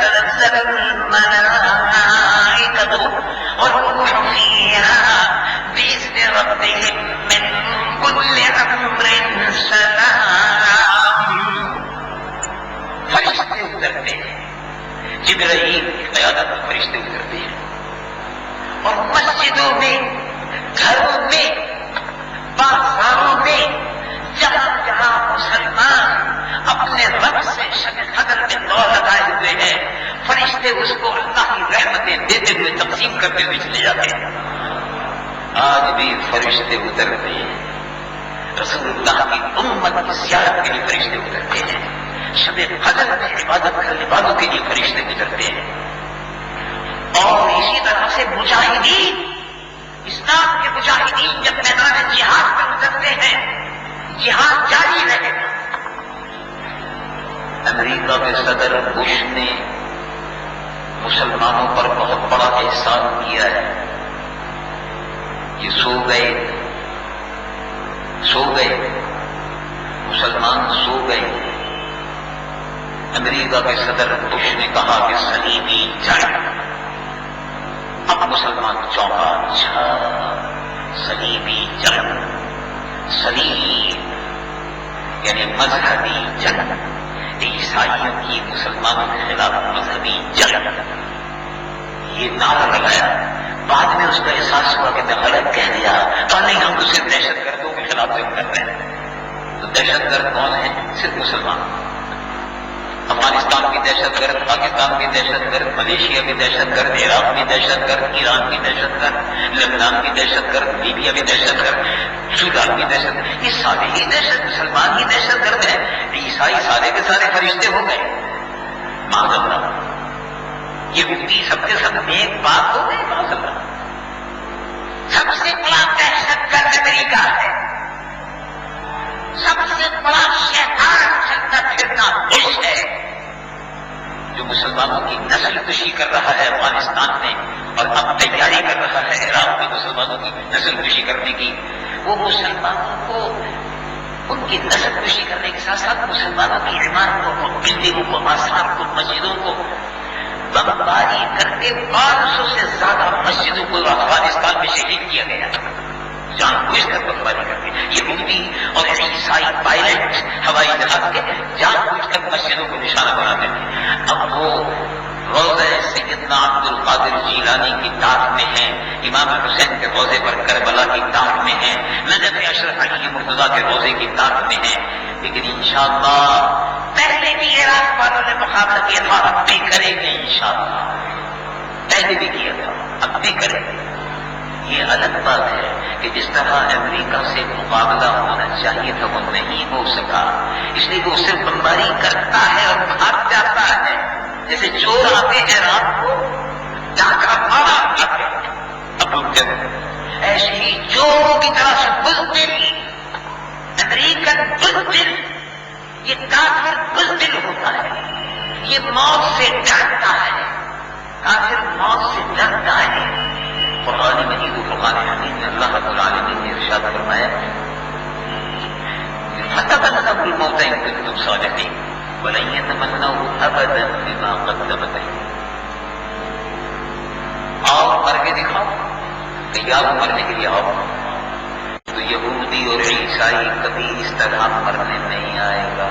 تنزل الملائكة والروح فيها بإذن ربهم من كل أمر سلام. فرشتے اترتے ہیں، جبرائیل کی قیادت میں فرشتے اترتے ہیں، اور مسجدوں میں، گھروں میں، بازاروں میں، جہاں جہاں مسلمان اپنے رب سے شب قدر میں دور لگائے ہوئے ہیں، فرشتے اس کو اللہ کی رحمتیں دیتے ہوئے تقسیم کرتے ہوئے چلے جاتے ہیں. آج بھی فرشتے اترتے ہیں، رسول اللہ کی امت کی زیارت کے لیے فرشتے اترتے ہیں، شب قدر میں عبادت کرنے والوں کے لیے فرشتے اترتے ہیں. اور اسی طرح سے مجاہدین، اسلام کے مجاہدین جب میدان جہاد پر اترتے ہیں، جہاد جاری رہے. امریکہ کے صدر بش نے مسلمانوں پر بہت بڑا احسان کیا ہے. یہ سو گئے، مسلمان سو گئے. امریکہ کے صدر بش نے کہا کہ صلیبی جنگ. اب مسلمان چونکا، اچھا صلیبی جنگ، صلیب یعنی مذہبی جنگ، عیسائیوں کی مسلمانوں کے خلاف مذہبی جنگ. یہ نعرہ لگایا. بعد میں اس کا احساس ہوا کہ میں غلط کہہ دیا. نہیں، ہم تو صرف دہشت گردوں کے خلاف جنگ کر رہے ہیں. تو دہشت گرد کون ہے؟ صرف مسلمان. افغانستان کی دہشت گرد، پاکستان کی دہشت گرد، ملیشیا کی دہشت گرد، عراق کی دہشت گرد، ایران کی دہشت گرد، لبنان کی دہشت گرد، لیبیا کی دہشت گرد، سودان کی دہشت گرد. یہ سارے ہی دہشت، مسلمان ہی دہشت گرد ہے. عیسائی سارے کے سارے فرشتے ہو گئے. معاذ اللہ. یہ مفتی سب کے سب نیک بات ہو گئے. معاذ اللہ. سب سے بڑا دہشت گرد امریکہ ہے. سب سے بڑا شیطان چلتا پھرنا بش ہے، جو مسلمانوں کی نسل کشی کر رہا ہے افغانستان میں، اور اب تیاری کر رہا ہے عراق میں مسلمانوں کی نسل کشی کرنے کی. وہ مسلمانوں کو ان کی نسل کشی کرنے کے ساتھ ساتھ مسلمانوں کی عمارتوں کو، بلڈنگوں کو، آثار کو، مسجدوں کو بمباری کر کے 500 سے زیادہ مسجدوں کو افغانستان میں شہید کیا گیا. جان بوجھ کر بمباری کرتے. یہ مفتی اور عیسائی پائلٹ ہوائی جہاز کے جان بوجھ کر مسجدوں کو نشانہ بناتے تھے. اب وہ روضہ سیدنا عبد القادر جیلانی کی تاک میں ہیں، امام حسین کے روضے پر کربلا کی تاک میں ہیں، نجف اشرف علی مرتضیٰ کے روضے کی تاک میں ہیں. لیکن انشاءاللہ پہلے بھی عراق والوں نے مقابلہ کیا تھا، اب بھی کریں گے انشاءاللہ. پہلے بھی کیا تھا، اب بھی کریں گے. یہ الگ بات ہے کہ جس طرح امریکہ سے مقابلہ ہونا چاہیے تھا وہ نہیں ہو سکا، اس لیے وہ صرف بمباری کرتا ہے اور بھاگ جاتا ہے. جیسے چور آتے ہیں رات کو ڈاکہ مارا اب رک جائے، ایسے ہی چوروں کی طرح سے بزدل، امریکن بزدل، یہ کافر بزدل ہوتا ہے. یہ موت سے ڈرتا ہے، کافر موت سے ڈرتا ہے. قرآن مجید و فرقان حمید میں اللہ رب العالمین نے ارشاد فرمایا فَتَمَنَّوْا الْمَوْتَ إِن كُنتُمْ صَادِقِينَ وَلَن يَتَمَنَّوْهُ أَبَدًا بِمَا قَدَّمَتْ أَيْدِيهِمْ. آؤ مر کے دکھاؤ، تیار مرنے کے لیے آؤ. تو یہودی اور عیسائی کبھی اس طرح مرنے نہیں آئے گا.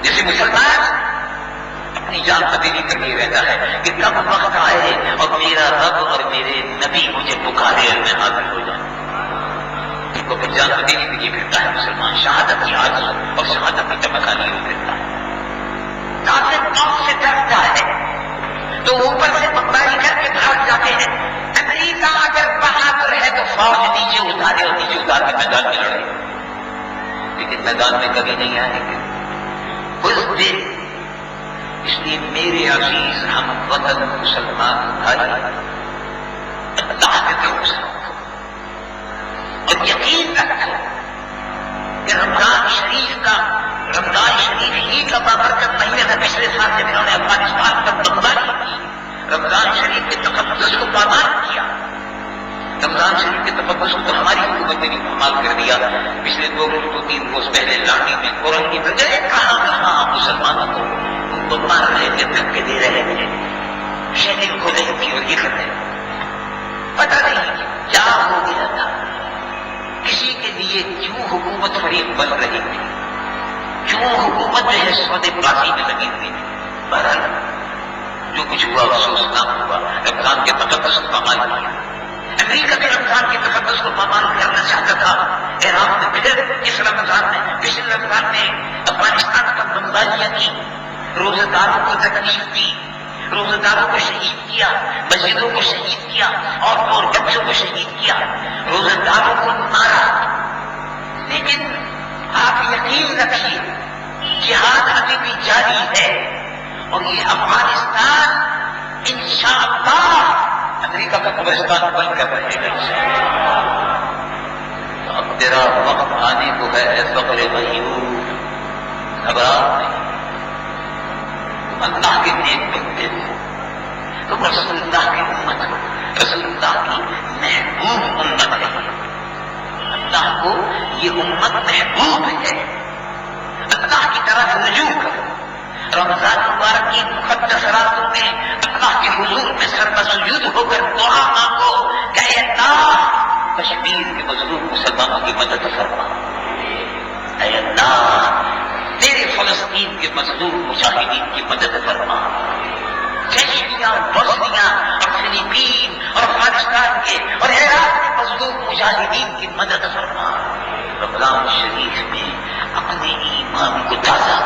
جیسے مسلمان اپنی جان تبدیلی کر لیے رہتا ہے کہ کب وقت آئے اور میرا رب اور میرے نبی مجھے پکارے اور میں حاضر ہو جاؤں. تو پھر جان تبدیلی کے لیے پھرتا ہے مسلمان، شہادت کی آرزو اور شہادت کی تمنا لیے پھرتا ہے. کافر موت سے ڈرتا ہے تو اوپر سے بمباری کر کے بھاگ جاتے ہیں. امریکہ اگر بہادر ہے تو فوج نیچے اتارے اور نیچے اتار کے میدان میں لڑے، لیکن میدان میں کبھی نہیں آئیں گے. بزدل. اس لیے میرے عزیز ہم وطن مسلمان بھائی، اللہ کے بھروسے رکھو اور یقین رکھو کہ رمضان شریف ہی کا بابرکت مہینے تھا. پچھلے سال جب انہوں نے افغانستان پر بمباری کی، رمضان شریف کے تقدس کو پامال کیا، رمضان شریف کے تقدس کو تو ہماری حکومت نے بھی کمال کر دیا. پچھلے 2-3 روز پہلے لاٹھی میں اورنگی بجائے کہاں مسلمانوں کو ان کو مار رہے تھے, دھکے دے رہے تھے, شہید کھو رہی تھی, اور یہ کر رہے پتہ نہیں کیا ہو گیا تھا. کسی کے لیے کیوں حکومت فریب بن رہی تھی, کیوں حکومت جو ہے سودے بازی میں لگی ہوئی تھی. بہرحال جو کچھ ہوا افسوسناک ہوا. رمضان کے تقدس کو پامال کیا. امریکہ کے رمضان کے تقدس کو پامال کرنا چاہتا تھا. عراق نے پھر اس رمضان میں, پچھلے رمضان میں افغانستان پر بمباریاں کی, روزہ داروں کو تکلیف دی, روزہ داروں کو شہید کیا, مسجدوں کو شہید کیا, عورتوں اور بچوں کو شہید کیا, روزہ داروں کو مارا. لیکن آپ یقین رکھیے جہاد ابھی بھی جاری ہے, اور یہ افغانستان انشاءاللہ امریکہ کا قبرستان بن کر رہے گا. اب تیرا وقت آنے کو ہے اے فقر غیور, گھبراہٹ نہیں. تم اللہ کے نیک بندے ہو, تم رسول اللہ کی امت ہو, رسول اللہ کی محبوب امت ہے. اللہ کو یہ امت محبوب ہے. اللہ کی طرف رجوع کرو. رمضان مبارک کی مقدس راتوں میں اللہ کے حضور میں سر بسجود ہو کر دعا مانگو کہ اے اللہ کشمیر کے مظلوم مسلمانوں کی مدد فرما. اے اللہ تیرے فلسطین کے مظلوم مجاہدین کی مدد فرما. چیچنیا, بوسنیا اور فلپین اور افغانستان کے اور عراق کے مظلوم مجاہدین کی مدد فرما. رمضان شریف میں اپنے ایمان کو تازہ,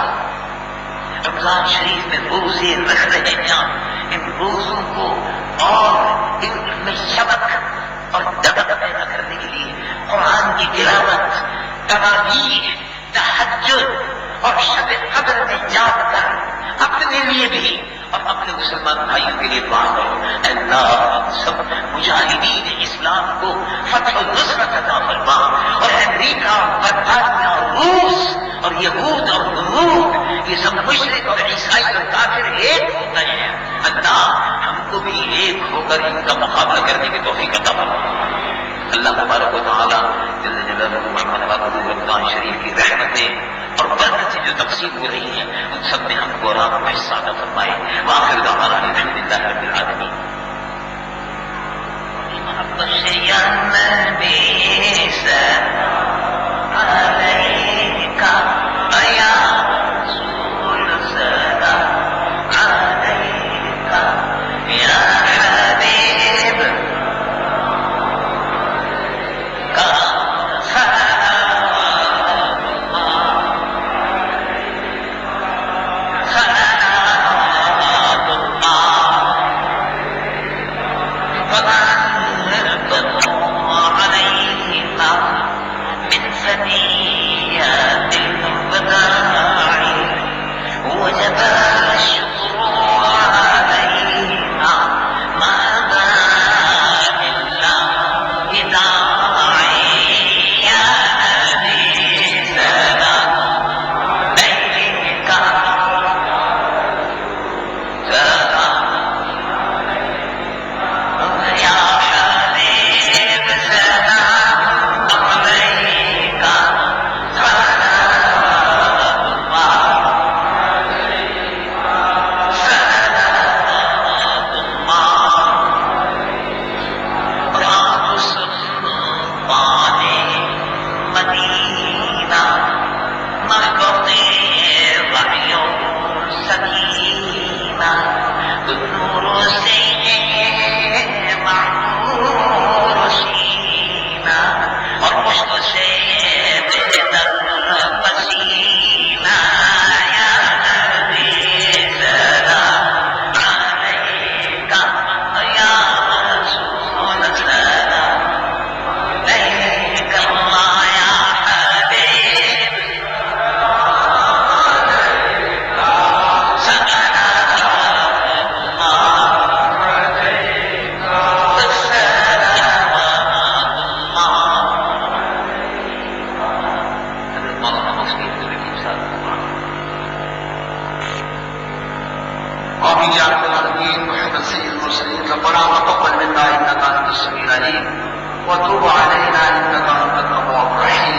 رمضان شریف میں روزے رکھ رہے ہیں, ان روزوں کو اور ان میں شبق اور دبک پیدا کرنے کے لیے قرآن کی تلاوت, تراویح, تہجد اور شب قدر میں یاد کر اپنے لیے بھی اور اپنے مسلمان بھائیوں کے لیے دعا کرو. اللہ سب مجاہدین اسلام کو فتح و نصرت عطا فرما, اور امریکہ, برطانیہ, روس اور یہود اور غمود یہ سب مشرک اور عیسائی اور کافر ایک ہو گئے ہیں. اللہ ہم کو بھی ایک ہو کر ان کا مقابلہ کرنے کی توفیق عطا فرما. اللہ تبارک و تعالیٰ جل جلالہ رمضان شریف کی رحمتیں اور برکتیں جو تقسیم ہو رہی ہیں ان سب میں ہم کو اور آپ کو حصہ عطا فرمائے. وآخر دعوانا الحمدللہ رب العالمین. یا نبی سلام علیکہ یا رسول سلام علیکہ یا حبیب کا آمين يا رب العالمين. محمد سيد المرسلين ربنا تقبل منا انك انت السميع العليم وتب علينا انك انت التواب الرحيم.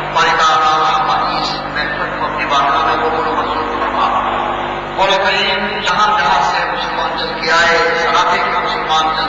ہمارے تعالیٰ اس محفل کو اپنی بارگاہ میں قبول و منظور فرما. مولا کریم جہاں جہاں سے مسلمان چل کے آئے، سراتے کے مسلمان